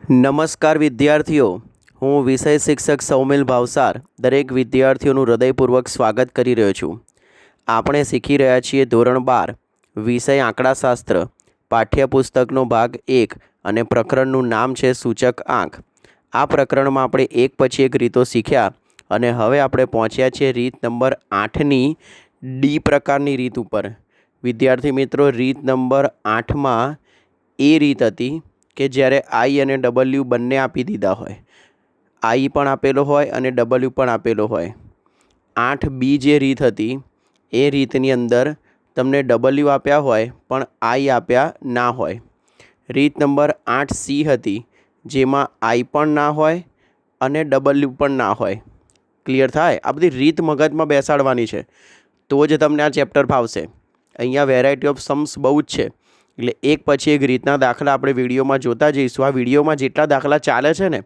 નમસ્કાર વિદ્યાર્થીઓ, હું વિષય શિક્ષક સૌમિલ ભાવસાર દરેક વિદ્યાર્થીઓનું હૃદયપૂર્વક સ્વાગત કરી રહ્યો છું. આપણે શીખી રહ્યા છીએ ધોરણ 12 વિષય આંકડાશાસ્ત્ર, પાઠ્યપુસ્તકનો ભાગ 1 અને પ્રકરણનું નામ છે સૂચક આંક. આ પ્રકરણમાં આપણે એક પછી એક રીતો શીખ્યા અને હવે આપણે પહોંચ્યા છીએ રીત નંબર 8ની ડી પ્રકારની રીત ઉપર. વિદ્યાર્થી મિત્રો, રીત નંબર 8માં એ રીત હતી કે જ્યારે આઈ અને ડબલ્યુ બંને આપી દીધા હોય, આઈ પણ આપેલો હોય અને ડબલ્યુ પણ આપેલો હોય. 8B જે રીત હતી એ રીતની અંદર તમને ડબલ્યુ આપ્યા હોય પણ આઈ આપ્યા ના હોય. રીત નંબર 8C હતી જેમાં આઈ પણ ના હોય અને ડબલ્યુ પણ ના હોય. ક્લિયર થાય? આ બધી રીત મગજમાં બેસાડવાની છે તો જ તમને આ ચેપ્ટર ફાવશે. અહીંયા વેરાયટી ઓફ सम्स બહુ જ છે, એટલે એક પછી એક રીતના દાખલા આપણે વિડીયોમાં જોતા જઈશું. આ વિડીયોમાં જેટલા દાખલા ચાલે છે ને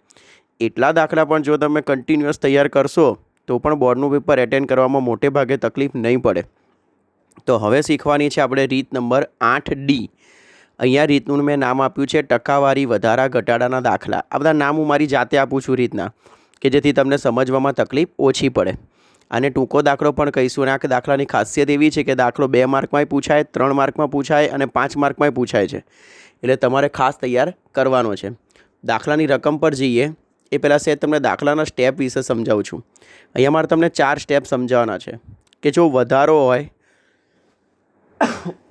એટલા દાખલા પણ જો તમે કન્ટિન્યુઅસ તૈયાર કરશો તો પણ બોર્ડનું પેપર એટેન્ડ કરવામાં મોટે ભાગે તકલીફ નહીં પડે. તો હવે શીખવાની છે આપણે રીત નંબર 8D. અહીંયા રીતનું મેં નામ આપ્યું છે ટકાવારી વધારા ઘટાડાના દાખલા. આ બધા નામ હું મારી જાતે આપું છું રીતના, કે જેથી તમને સમજવામાં તકલીફ ઓછી પડે. અને ટૂંકો દાખલો પણ કહીશું. અને આ દાખલાની ખાસિયત એવી છે કે દાખલો 2 માર્કમાંય પૂછાય, 3 માર્કમાં પૂછાય અને 5 માર્કમાંય પૂછાય છે. એટલે તમારે ખાસ તૈયાર કરવાનો છે. દાખલાની રકમ પર જઈએ એ પહેલાં સેજ તમને દાખલાના સ્ટેપ વિશે સમજાવું છું. અહીંયા મારે તમને 4 સ્ટેપ સમજાવવાના છે કે જો વધારો હોય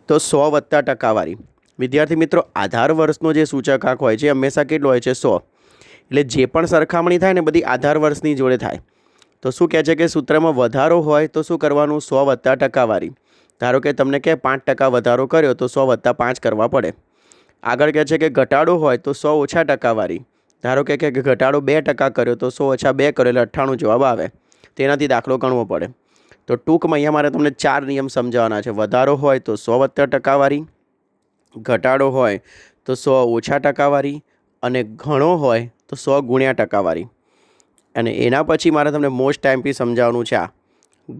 તો 100 વત્તા ટકાવારી. વિદ્યાર્થી મિત્રો, આધાર વર્ષનો જે સૂચકાંક હોય છે હંમેશા કેટલો હોય છે? 100. એટલે જે પણ સરખામણી થાય ને બધી આધાર વર્ષની જોડે થાય. તો શું કહે છે કે સૂત્રમાં વધારો હોય તો શું કરવાનું? 100 વત્તા ટકાવારી. ધારો કે તમને કે 5% વધારો કર્યો તો 100 વત્તા 5 કરવા પડે. આગળ કહે છે કે ઘટાડો હોય તો 100 ઓછા ટકાવારી. ધારો કે ઘટાડો 2% કર્યો તો 100 ઓછા 2 કર્યો એટલે 98 જવાબ આવે. તેનાથી દાખલો ગણવો પડે. તો ટૂંકમાં અહીંયા મારે તમને 4 નિયમ સમજાવવાના છે. વધારો હોય તો 100 વત્તા ટકાવારી, ઘટાડો હોય તો 100 ઓછા ટકાવારી અને ઘણો હોય તો 100 ગુણ્યા ટકાવારી. અને એના પછી મારે તમને મોસ્ટ ટાઈમથી સમજાવવાનું છે આ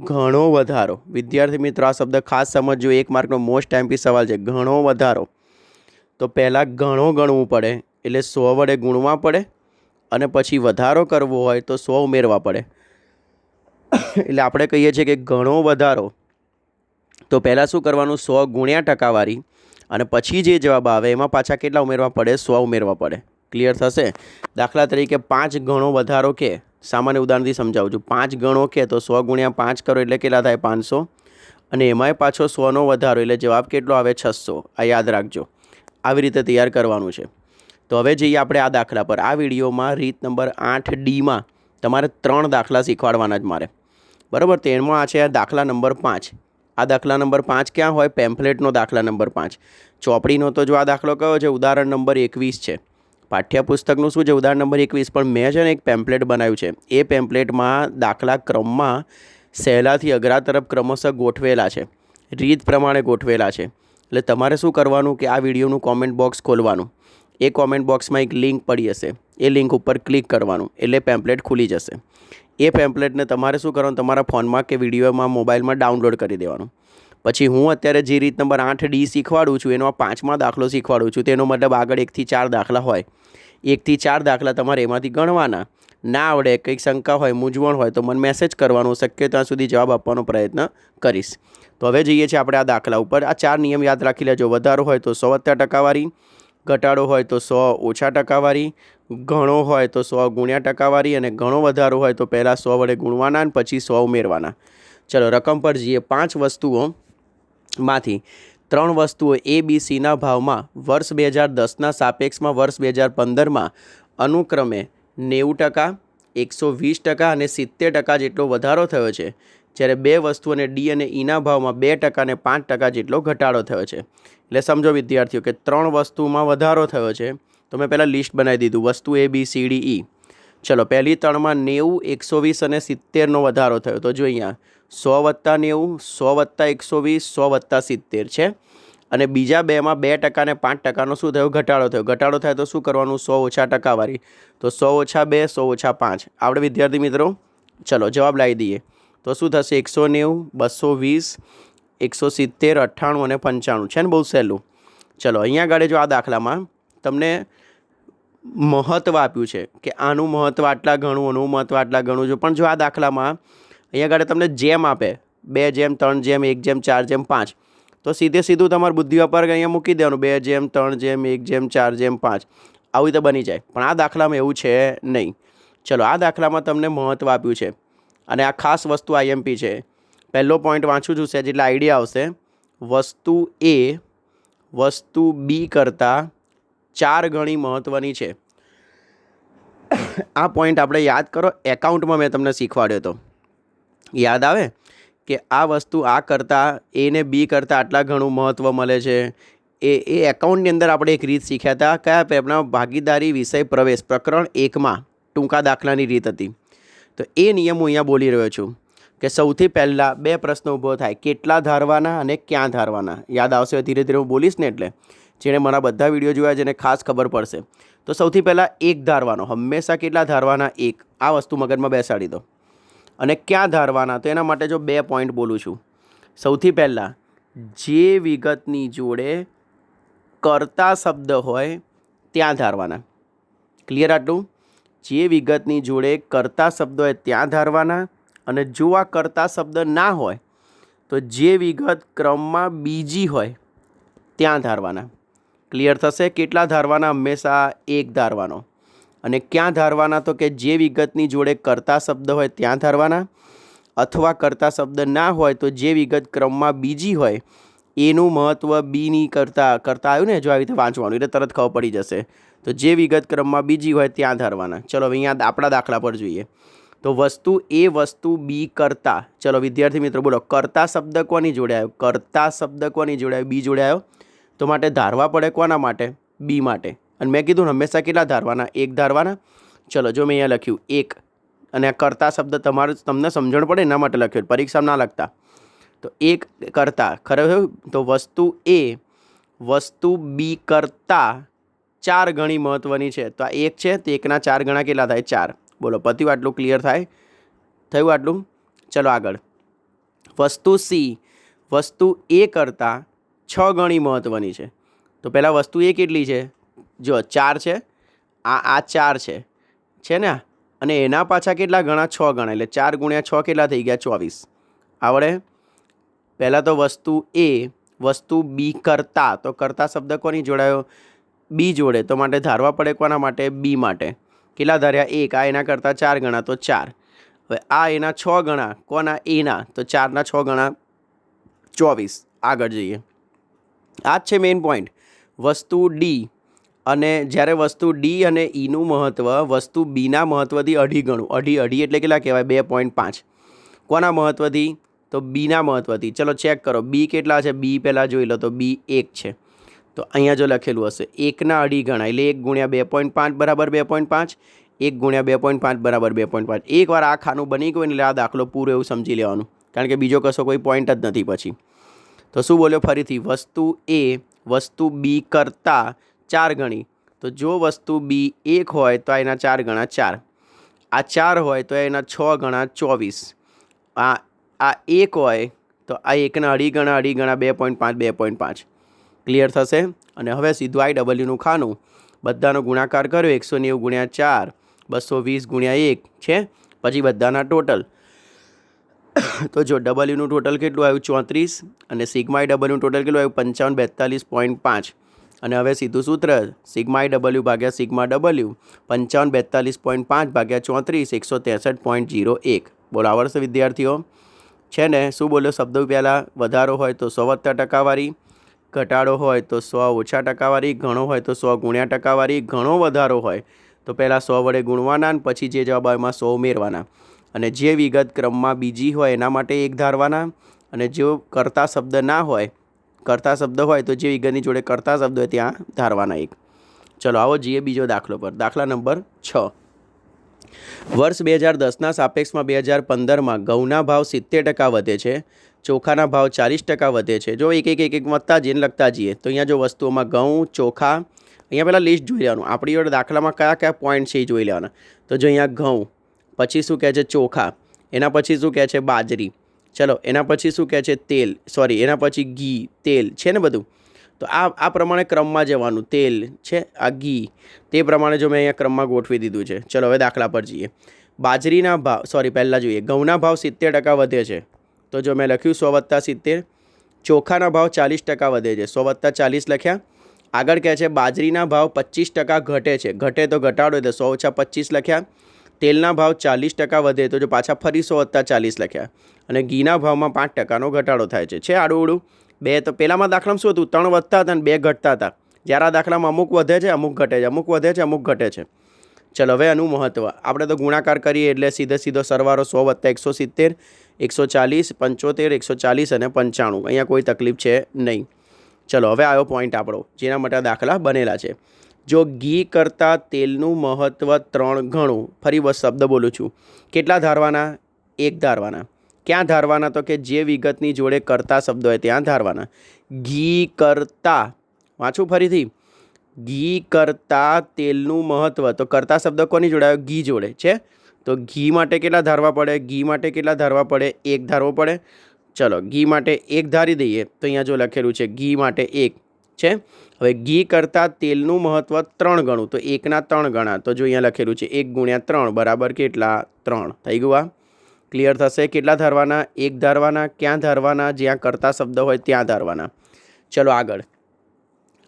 ઘણો વધારો. વિદ્યાર્થી મિત્રો, આ શબ્દ ખાસ સમજજો. 1 માર્કનો મોસ્ટ ટાઈમથી સવાલ છે. ઘણો વધારો. તો પહેલાં ઘણો ગણવું પડે એટલે 100 વડે ગુણવા પડે અને પછી વધારો કરવો હોય તો 100 ઉમેરવા પડે. એટલે આપણે કહીએ છીએ કે ઘણો વધારો તો પહેલાં શું કરવાનું? 100 ગુણ્યા ટકાવારી અને પછી જે જવાબ આવે એમાં પાછા કેટલા ઉમેરવા પડે? 100 ઉમેરવા પડે. ક્લિયર થશે? દાખલા તરીકે 5 ગણો વધારો કે, સામાન્ય ઉદાહરણથી સમજાવું છું. 5 ગણો કે તો 100 ગુણ્યા 5 કરો એટલે કેટલા થાય? 500. અને એમાંય પાછો 100નો વધારો એટલે જવાબ કેટલો આવે? 600. આ યાદ રાખજો. આવી રીતે તૈયાર કરવાનું છે. તો હવે જઈએ આપણે આ દાખલા પર. આ વિડીયોમાં રીત નંબર 8Dમાં તમારે 3 દાખલા શીખવાડવાના જ મારે. બરાબર? તેમાં આ છે દાખલા નંબર 5. આ દાખલા નંબર 5 ક્યાં હોય? પેમ્ફલેટનો દાખલા નંબર 5. ચોપડીનો તો જો આ દાખલો કયો છે? ઉદાહરણ નંબર 21 છે. પાઠ્યપુસ્તકનું શું છે? ઉદાહરણ નંબર 21. પણ મેં છે ને એક પેમ્પલેટ બનાવ્યું છે. એ પેમ્પલેટમાં દાખલા ક્રમમાં સહેલાથી અઘરા તરફ ક્રમશઃ ગોઠવેલા છે, રીત પ્રમાણે ગોઠવેલા છે. એટલે તમારે શું કરવાનું કે આ વિડીયોનું કોમેન્ટ બોક્સ ખોલવાનું. એ કોમેન્ટ બોક્સમાં એક લિંક પડી હશે, એ લિંક ઉપર ક્લિક કરવાનું એટલે પેમ્પલેટ ખુલી જશે. એ પેમ્પલેટને તમારે શું કરવાનું? તમારા ફોનમાં કે વિડીયોમાં મોબાઈલમાં ડાઉનલોડ કરી દેવાનું. પછી હું અત્યારે જે રીત નંબર 8D શીખવાડું છું એનો 5મા દાખલો શીખવાડું છું. તેનો મતલબ આગળ 1 થી 4 દાખલા હોય. 1 થી 4 દાખલા તમારે એમાંથી ગણવાના. ના આવડે, કંઈક શંકા હોય, મૂંઝવણ હોય તો મને મેસેજ કરવાનો. શક્ય ત્યાં સુધી જવાબ આપવાનો પ્રયત્ન કરીશ. તો હવે જઈએ છીએ આપણે આ દાખલા ઉપર. આ 4 નિયમ યાદ રાખી લેજો. વધારો હોય તો 100 વત્તા ટકાવારી, ઘટાડો હોય તો 100 ઓછા ટકાવારી, ઘણો હોય તો 100 ગુણ્યા ટકાવારી અને ઘણો વધારો હોય તો પહેલાં 100 વડે ગુણવાના અને પછી 100 ઉમેરવાના. ચલો રકમ પર જઈએ. 5 વસ્તુઓમાંથી 3 વસ્તુઓ ABCના ભાવમાં વર્ષ 2010ના સાપેક્ષમાં વર્ષ 2015માં અનુક્રમે 90%, 120% અને 70% જેટલો વધારો થયો છે, જ્યારે 2 વસ્તુઓને D અને Eના ભાવમાં 2% અને 5% જેટલો ઘટાડો થયો છે. એટલે સમજો વિદ્યાર્થીઓ કે 3 વસ્તુમાં વધારો થયો છે. તો મેં પહેલાં લિસ્ટ બનાવી દીધું. વસ્તુ ABCDE. ચલો પહેલી 3માં 90, 120 અને 70નો વધારો થયો. તો જો અહીંયા 100 વત્તા 90, 100 વત્તા 120, 100 વત્તા 70 છે. અને બીજા 2માં 2% અને 5%નો શું થયો? ઘટાડો થયો. ઘટાડો થાય તો શું કરવાનું? 100 ઓછા ટકાવારી. તો 100 ઓછા 2, 100 ઓછા 5. આપણે વિદ્યાર્થી મિત્રો ચલો જવાબ લાવી દઈએ. તો શું થશે? 190, 220, 170, 98 અને 95 છે ને? બહુ સહેલું. ચલો અહીંયા આગળ જો આ દાખલામાં તમને મહત્ત્વ આપ્યું છે કે આનું મહત્ત્વ આટલા ઘણું, આનું મહત્ત્વ આટલા ઘણું છે. પણ જો આ દાખલામાં અહીંયા આગળ તમને જેમ આપે 2:3:1:4:5, તો સીધું તમારું બુદ્ધિ વાપર અહીંયા મૂકી દેવાનું 2:3:1:4:5 આવી રીતે બની જાય. પણ આ દાખલામાં એવું છે નહીં. ચલો, આ દાખલામાં તમને મહત્ત્વ આપ્યું છે અને આ ખાસ વસ્તુ આઈએમપી છે. પહેલો પોઈન્ટ વાંચું છું સેજ એટલે આઈડિયા આવશે. વસ્તુ એ વસ્તુ બી કરતાં 4 ગણી મહત્ત્વની છે. આ પોઈન્ટ આપણે યાદ કરો, એકાઉન્ટમાં મેં તમને શીખવાડ્યો હતો. યાદ આવે કે આ વસ્તુ આ કરતાં એને બી કરતાં આટલા ઘણું મહત્ત્વ મળે છે. એ એકાઉન્ટની અંદર આપણે એક રીત શીખ્યા હતા. કયા પેપરમાં? ભાગીદારી વિષય પ્રવેશ પ્રકરણ 1માં ટૂંકા દાખલાની રીત હતી. તો એ નિયમ હું અહીંયા બોલી રહ્યો છું કે સૌથી પહેલાં 2 પ્રશ્નો ઊભો થાય, કેટલા ધારવાના અને ક્યાં ધારવાના. યાદ આવશે ધીરે ધીરે હું બોલીશ ને, એટલે જેણે મારા બધા વિડીયો જોયા છે એને ખાસ ખબર પડશે. તો સૌથી પહેલાં 1 ધારવાનો. હંમેશા કેટલા ધારવાના? 1. આ વસ્તુ મગજમાં બેસાડી દો. અને ક્યાં ધારવાના? તો એના માટે જો 2 પોઈન્ટ બોલું છું. સૌથી પહેલાં જે વિગતની જોડે કર્તા શબ્દ હોય ત્યાં ધારવાના. ક્લિયર આટલું? જે વિગતની જોડે કર્તા શબ્દ હોય ત્યાં ધારવાના. અને જો આ કર્તા શબ્દ ના હોય તો જે વિગત ક્રમમાં બીજી હોય ત્યાં ધારવાના. ક્લિયર થશે? કેટલા ધારવાના? હંમેશા 1 ધારવાનો. અને ક્યાં ધારવાના? તો કે જે વિગતની જોડે કર્તા શબ્દ હોય ત્યાં ધારવાના, અથવા કર્તા શબ્દ ના હોય તો જે વિગત ક્રમમાં બીજી હોય એનું મહત્ત્વ બીની કરતાં આવ્યું ને, જો આવી રીતે વાંચવાનું એટલે તરત ખબર પડી જશે. તો જે વિગત ક્રમમાં બીજી હોય ત્યાં ધારવાના. ચલો હવે અહીંયા આપણા દાખલા પર જોઈએ. તો વસ્તુ એ વસ્તુ બી કરતાં, ચલો વિદ્યાર્થી મિત્રો બોલો, કર્તા શબ્દ કોની જોડે આવ્યો? કર્તા શબ્દ કોની જોડે આવ્યો? બી જોડે આવ્યો. તો માટે ધારવા પડે કોના માટે? બી માટે. અને મેં કીધું હંમેશા કેટલા ધારવાના? 1 ધારવાના. ચલો જો મેં અહીંયા લખ્યું 1, અને આ કર્તા શબ્દ તમને સમજણ પડે એના માટે લખ્યું, પરીક્ષામાં ના લખતા. તો 1 કરતા ખરેખર. તો વસ્તુ એ વસ્તુ બી કરતાં 4 ગણી મહત્ત્વની છે. તો આ 1 છે તો 1ના 4 ગણા કેટલા થાય? 4. બોલો પત્યું? આટલું ક્લિયર થાય? થયું આટલું? ચલો આગળ. વસ્તુ સી વસ્તુ એ કરતાં 6 ગણી મહત્ત્વની છે. તો પહેલાં વસ્તુ એ કેટલી છે? જો 4 છે, આ 4 છે ને, અને એના પાછા કેટલા ગણા? 6 ગણા. એટલે 4 × 6 કેટલા થઈ ગયા? 24. આવડે? પહેલાં તો વસ્તુ એ વસ્તુ બી કરતાં, તો કરતાં શબ્દ કોની જોડાયો? બી જોડે. તો માટે ધારવા પડે કોના માટે? બી માટે. કેટલા ધાર્યા? 1. આ એના કરતાં 4 ગણા, તો 4. હવે આ એના 6 ગણા કોના? એના. તો 4ના 6 ગણા 24. આગળ જઈએ. આ જ છે મેઇન પોઈન્ટ. વસ્તુ ડી, અને જ્યારે વસ્તુ ડી અને ઈનું મહત્ત્વ વસ્તુ બીના મહત્ત્વથી 2.5 ગણું. અઢી એટલે કેટલા કહેવાય? 2.5. કોના મહત્ત્વથી? તો બીના મહત્ત્વથી. ચલો ચેક કરો બી કેટલા છે. બી પહેલાં જોઈ લો. તો બી 1 છે. તો અહીંયા જો લખેલું હશે 1ના 2.5 ગણા, એટલે 1 × 2.5 બરાબર 2.5. 1 × 2.5 બરાબર 2.5. એકવાર આ ખાનું બની ગયું એટલે આ દાખલો પૂરો એવું સમજી લેવાનું, કારણ કે બીજો કશો કોઈ પોઈન્ટ જ નથી પછી. તો શું બોલ્યો ફરીથી? વસ્તુ એ વસ્તુ બી કરતાં 4 ગણી. તો જો વસ્તુ બી 1 હોય તો એના 4 ગણા 4. આ 4 હોય તો એના 6 ગણા 24. આ 1 હોય તો આ 1ના 2.5 ગણા 2.5 ગણા 2.5 2.5. ક્લિયર થશે? અને હવે સીધું આઈ ડબલ્યુનું ખાનું બધાનો ગુણાકાર કર્યો 190 × 4 220 × 1 છે. પછી બધાના ટોટલ. તો જો ડબલ્યુનું ટોટલ કેટલું આવ્યું? 34. અને સિગ્મા ડબલ્યુનું ટોટલ કેટલું આવ્યું? 55 42.5. અને હવે સીધું સૂત્ર સિગ્મા ડબલ્યુ ભાગ્યા સિગ્મા ડબલ્યુ 55 42.5 ભાગ્યા 34 163.01. બોલો આવડશે વિદ્યાર્થીઓ? છે ને? શું બોલ્યો? શબ્દો પહેલાં વધારો હોય તો 100 + ટકાવારી, ઘટાડો હોય તો 100 ઓછા ટકાવારી, ઘણો હોય તો 100 ગુણ્યા ટકાવારી. ઘણો વધારો હોય તો પહેલાં 100 વડે ગુણવાના અને પછી જે જવાબ આવે એમાં 100 ઉમેરવાના. અને જે વિગત ક્રમમાં બીજી હોય એના માટે 1 ધારવાના. અને જો કર્તા શબ્દ ના હોય, કર્તા શબ્દ હોય તો જે વિગતની જોડે કર્તા શબ્દ હોય ત્યાં ધારવાના 1. ચલો આવો જઈએ બીજો દાખલો પર. દાખલા નંબર 6. વર્ષ 2010ના સાપેક્ષમાં 2015માં ઘઉંના ભાવ 70% વધે છે, ચોખાના ભાવ 40% વધે છે. જો એક વધતા જઈને લખતા જઈએ તો અહીંયા જો વસ્તુઓમાં ઘઉં, ચોખા, અહીંયા પહેલાં લિસ્ટ જોઈ લેવાનું. આપણી જોડે દાખલામાં કયા કયા પોઈન્ટ છે એ જોઈ લેવાના. તો જો અહીંયા ઘઉં, પછી શું કહે છે? ચોખા. એના પછી શું કહે છે? બાજરી. ચલો એના પછી શું કહે છે? તેલ, એના પછી ઘી, તેલ છે ને બધું. તો આ પ્રમાણે ક્રમમાં જવાનું. તેલ છે, આ ઘી, તે પ્રમાણે જો મેં અહીંયા ક્રમમાં ગોઠવી દીધું છે. ચલો હવે દાખલા પર જઈએ. બાજરીના ભાવ પહેલાં જોઈએ. ઘઉંના ભાવ 70% વધે છે, તો જો મેં લખ્યું 100 + 70. ચોખાના ભાવ 40% વધે છે, 100 + 40 લખ્યા. આગળ કહે છે બાજરીના ભાવ 25% ઘટે છે, ઘટે તો ઘટાડો એટલે 100 - 25 લખ્યા. તેલના ભાવ 40% વધે તો જો પાછા ફરી 100 + 40 લખ્યા. અને ઘીના ભાવમાં 5%નો ઘટાડો થાય છે. આડું ઉડું બે. તો પહેલાંમાં દાખલામાં શું હતું? 3 વધતા હતા અને 2 ઘટતા હતા. જ્યારે આ દાખલામાં અમુક વધે છે, અમુક ઘટે છે, અમુક વધે છે, અમુક ઘટે છે. ચલો હવે આનું મહત્ત્વ આપણે તો ગુણાકાર કરીએ એટલે સીધો સરવાળો 100 + 170, 140, 75, 140 અને 95. અહીંયા કોઈ તકલીફ છે નહીં. ચલો હવે આવ્યો પોઈન્ટ આપણો, જેના માટે દાખલા બનેલા છે. જો ઘી કરતાં તેલનું મહત્ત્વ 3 ગણું, ફરી બસ શબ્દ બોલું છું, કેટલા ધારવાના? 1 ધારવાના. ક્યાં ધારવાના? તો કે જે વિગતની જોડે કરતા શબ્દ હોય ત્યાં ધારવાના. ઘી કરતાં, વાંચું ફરીથી, ઘી કરતાં તેલનું મહત્ત્વ, તો કરતા શબ્દ કોની જોડે આવ્યો? ઘી જોડે છે. તો ઘી માટે કેટલા ધારવા પડે? ઘી માટે કેટલા ધારવા પડે? 1 ધારવો પડે. ચલો ઘી માટે 1 ધારી દઈએ તો અહીંયા જો લખેલું છે ઘી માટે 1 છે. હવે ઘી કરતાં તેલનું મહત્ત્વ 3 ગણું, તો 1ના 3 ગણા. તો જો અહીંયા લખેલું છે 1 × 3 બરાબર કેટલા? 3. થઈ ગયું? આ ક્લિયર થશે. કેટલા ધારવાના? 1 ધારવાના. ક્યાં ધારવાના? જ્યાં કરતા શબ્દ હોય ત્યાં ધારવાના. ચલો આગળ.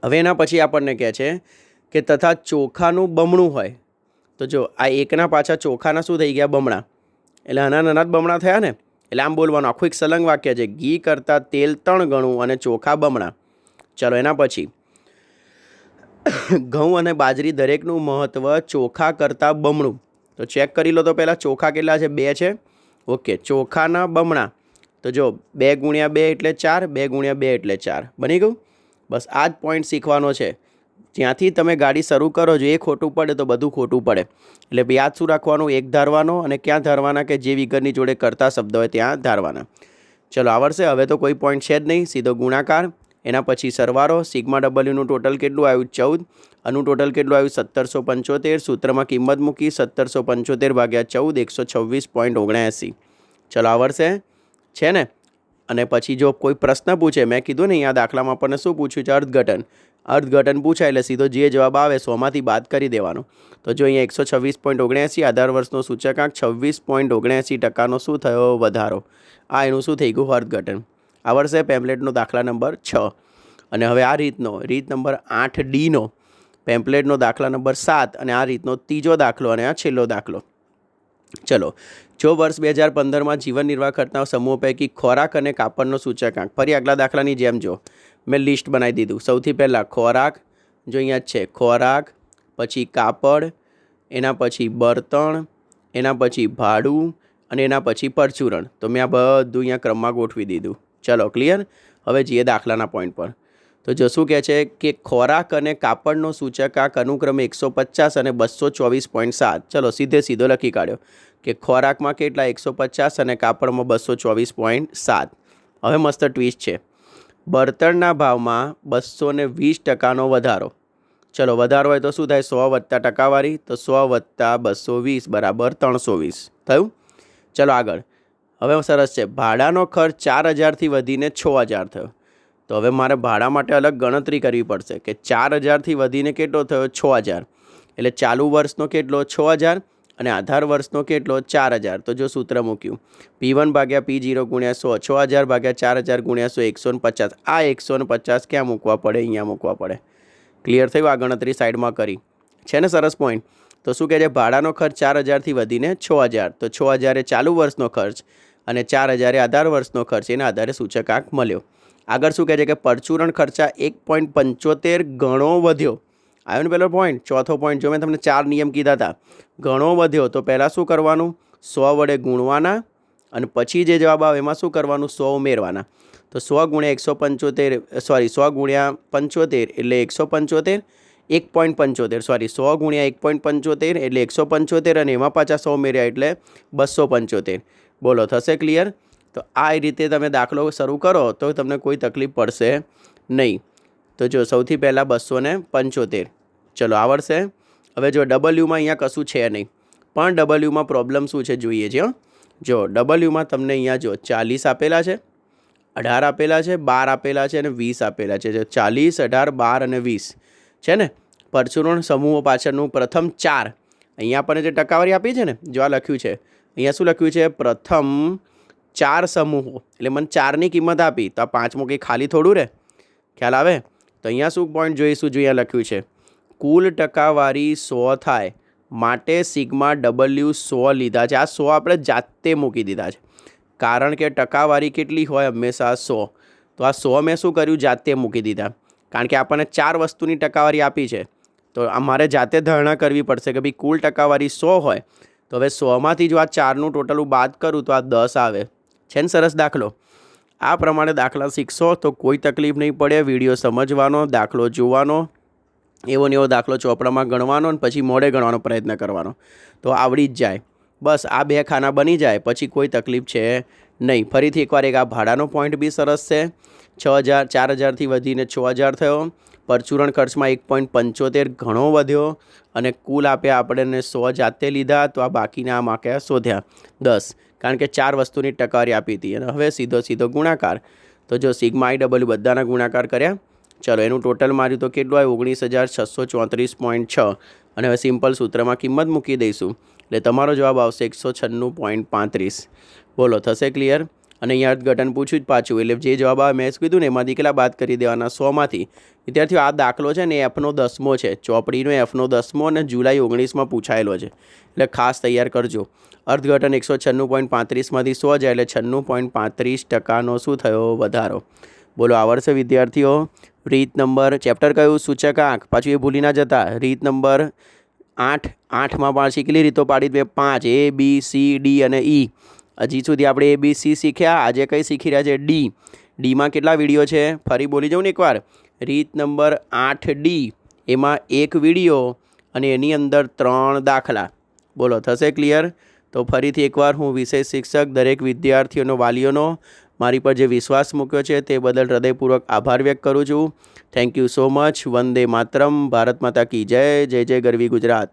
હવે એના પછી આપણને કહે છે કે તથા ચોખાનું બમણું હોય, તો જો આ 1ના પાછા ચોખાના શું થઈ ગયા? બમણા. એટલે નાના જ બમણા થયા ને. એટલે આમ બોલવાનું. આખું એક સલંગ વાક્ય છે. ઘી કરતાં તેલ 3 ગણું અને ચોખા બમણા. ચલો એના પછી ઘઉં અને બાજરી દરેકનું મહત્ત્વ ચોખા કરતાં બમણું. તો ચેક કરી લો તો પહેલાં ચોખા કેટલા છે? 2 છે. ઓકે, ચોખાના બમણા. તો જો 2 × 2 એટલે 4, 2 × 2 એટલે 4. બની ગયું? બસ આ જ પોઈન્ટ શીખવાનો છે. જ્યાંથી તમે ગાડી શરૂ કરો છો એ ખોટું પડે તો બધું ખોટું પડે. એટલે યાદ શું રાખવાનું? 1 ધારવાનો. અને ક્યાં ધારવાના? કે જે વિગતની જોડે કરતા શબ્દ હોય ત્યાં ધારવાના. ચલો આવડશે. હવે તો કોઈ પોઈન્ટ છે જ નહીં, સીધો ગુણાકાર. એના પછી સરવાળો. સિગ્મા ડબલ્યુનું ટોટલ કેટલું આવ્યું? 14. આનું ટોટલ કેટલું આવ્યું? 1775. સૂત્રમાં કિંમત મૂકી 1775 / 14, 126.79. ચલો આવડશે છે ને. અને પછી જો કોઈ પ્રશ્ન પૂછે, મેં કીધું ને અહીંયા દાખલામાં આપણને શું પૂછ્યું છે? અર્થઘટન પૂછાય એટલે સીધો જે જવાબ આવે 100માંથી બાદ કરી દેવાનો. તો જો અહીંયા 126.79 આધાર વર્ષનો સૂચકાંક 26.79%નો શું થયો? વધારો. આ એનું શું થઈ ગયું? અર્થઘટન. આવડશે. પેમ્પલેટનો દાખલા નંબર 6. અને હવે આ રીત નંબર 8D પેમ્પલેટનો દાખલા નંબર 7 અને આ રીતનો ત્રીજો દાખલો અને આ છેલ્લો દાખલો. ચલો, જો વર્ષ 2015માં જીવન નિર્વાહ કરતા સમૂહ પૈકી ખોરાક અને કાપડનો સૂચકાંક, ફરી આગલા દાખલાની જેમ જો મેં લિસ્ટ બનાવી દીધું. સૌથી પહેલાં ખોરાક, જો અહીંયા જ છે ખોરાક, પછી કાપડ, એના પછી બળતણ, એના પછી ભાડું અને એના પછી પરચુરણ. તો મેં આ બધું અહીંયા ક્રમમાં ગોઠવી દીધું. ચલો ક્લિયર. હવે જઈએ દાખલાના પોઈન્ટ પર. તો જો શું કહે છે કે ખોરાક અને કાપડનો સૂચકાંક અનુક્રમે 150 અને 224.7. ચલો સીધો લખી કાઢ્યો કે ખોરાકમાં કેટલા? 150 અને કાપડમાં 224.7. હવે મસ્ત ટ્વિસ્ટ છે. બળતણના ભાવમાં 220%નો વધારો. ચલો વધારો હોય તો શું થાય? 100 + ટકાવારી. તો 100 + 220 બરાબર 320 થયું. ચલો આગળ. હવે સરસ છે. ભાડાનો ખર્ચ 4000થી વધીને 6000 થયો. તો હવે મારે ભાડા માટે અલગ ગણતરી કરવી પડશે કે 4000થી વધીને કેટલો થયો? 6000. એટલે ચાલુ વર્ષનો કેટલો? 6000 અને આધાર વર્ષનો કેટલો? 4000. તો જો સૂત્ર મૂક્યું P1 / P0 × 100, 6000 / 4000 × 100, 150. આ 150 ક્યાં મૂકવા પડે? અહીંયા મૂકવા પડે. ક્લિયર થયું? આ ગણતરી સાઈડમાં કરી છે ને. સરસ પોઈન્ટ. તો શું કહે છે? ભાડાનો ખર્ચ 4000થી વધીને 6000. તો 6000 એ ચાલુ વર્ષનો ખર્ચ અને 4000 એ આધાર વર્ષનો ખર્ચ. એના આધારે સૂચકાંક મળ્યો. આગળ શું કહે છે કે પરચુરણ ખર્ચા 1.75 ગણો વધ્યો. આવ્યો ને પહેલો પોઈન્ટ. ચોથો પોઈન્ટ જો મેં તમને 4 નિયમ કીધા હતા. ઘણો વધ્યો તો પહેલાં શું કરવાનું? 100 વડે ગુણવાના અને પછી જે જવાબ આવે એમાં શું કરવાનું? 100 ઉમેરવાના. તો 100 × 175 એટલે 175. 1.75 સોરી 100 × 1.75 એટલે 175 અને એમાં પાછા 100 ઉમેર્યા એટલે 275. બોલો થશે ક્લિયર? તો આ રીતે તમે દાખલો શરૂ કરો તો તમને કોઈ તકલીફ પડશે નહીં. તો જો સૌથી પહેલાં 275. ચલો આવડશે. હવે જો ડબલ્યુમાં અહીંયા કશું છે નહીં, પણ ડબલ્યુમાં પ્રોબ્લેમ શું છે જોઈએ છે. જો ડબલ્યુમાં તમને અહીંયા જો 40 આપેલા છે 18 આપેલા છે, 12 આપેલા છે અને 20 આપેલા છે. 40, 18, 12 અને 20 છે ને. પરચુરણ સમૂહો પાછળનું પ્રથમ 4 અહીંયા આપણને જે ટકાવારી આપી છે ને, જો આ લખ્યું છે અહીંયા શું લખ્યું છે, પ્રથમ 4 સમૂહો, એટલે મને 4ની કિંમત આપી તો આ 5મો કંઈ ખાલી થોડું રહે, ખ્યાલ આવે. તો અહીંયા શું પોઈન્ટ જોઈશું, જો અહીંયા લખ્યું છે કુલ ટકાવારી 100 થાય માટે સિગ્મા W 100 લીધા છે. આ 100 આપણે જાતે મૂકી દીધા છે, કારણ કે ટકાવારી કેટલી હોય હંમેશા 100. તો આ 100 મેં શું કર્યું, જાતે મૂકી દીધા, કારણ કે આપણને 4 વસ્તુની ટકાવારી આપી છે. તો અમારે જાતે ધારણા કરવી પડશે કે ભાઈ કુલ ટકાવારી 100 હોય તો હવે 100માંથી જો આ 4નું ટોટલું બાદ કરું તો આ 10 આવે છે ને. સરસ દાખલો. આ પ્રમાણે દાખલા શીખશો તો કોઈ તકલીફ નહીં પડે. વિડીયો સમજવાનો, દાખલો જોવાનો, એવો ને એવો દાખલો ચોપડામાં ગણવાનો અને પછી મોઢે ગણવાનો પ્રયત્ન કરવાનો તો આવડી જ જાય. બસ આ 2 ખાના બની જાય પછી કોઈ તકલીફ છે નહીં. ફરીથી એકવાર આ ભાડાનો પોઈન્ટ બી સરસ છે. 6000 4000થી વધીને 6000 થયો. પરચુરણ ખર્ચમાં 1.75 ઘણો વધ્યો અને કુલ આપ્યા આપણને 100 જાતે લીધા તો આ બાકીના આમ આપ્યા શોધ્યા 10, કારણ કે 4 વસ્તુની ટકાવારી આપી હતી. અને હવે સીધો ગુણાકાર. તો જો સિગ્મા IW બધાના ગુણાકાર કર્યા. ચલો એનું ટોટલ માર્યું તો કેટલું આવ્યું, 19,634.6. અને હવે સિમ્પલ સૂત્રમાં કિંમત મૂકી દઈશું એટલે તમારો જવાબ આવશે 196.35. બોલો થશે ક્લિયર. અને અહીંયા અર્થઘટન પૂછ્યું જ પાછું, એટલે જે જવાબ આવે મેં કીધું ને એમાંથી કેટલા બાદ કરી દેવાના, 100માંથી. વિદ્યાર્થીઓ આ દાખલો છે ને Fનો 10મો છે, ચોપડીનો Fનો 10મો અને જુલાઈ 19માં પૂછાયેલો છે, એટલે ખાસ તૈયાર કરજો. અર્થઘટન 196.35માંથી 100 જાય એટલે 96.35% શું થયો, વધારો. બોલો આવડશે વિદ્યાર્થીઓ. રીત નંબર, ચેપ્ટર કયું, સૂચકાંક, પાછું એ ભૂલી ના જતા. રીત નંબર 8માં પાછી કેટલી રીતો પાડી, 5 A B C D અને E. હજી સુધી આપણે ABC શીખ્યા, આજે કઈ શીખી રહ્યા છે, ડીમાં કેટલા વિડીયો છે, ફરી બોલી જાઉં ને એકવાર. રીત નંબર 8D એમાં 1 વિડીયો અને એની અંદર 3 દાખલા. બોલો થશે ક્લિયર. તો ફરીથી એકવાર હું વિષય શિક્ષક દરેક વિદ્યાર્થીઓનો, વાલીઓનો મારી પર જે વિશ્વાસ મૂક્યો છે તે બદલ હૃદયપૂર્વક આભાર વ્યક્ત કરું છું. Thank you so much. Vande Mataram. Bharat માતા કી જય. જય જય ગરવી ગુજરાત.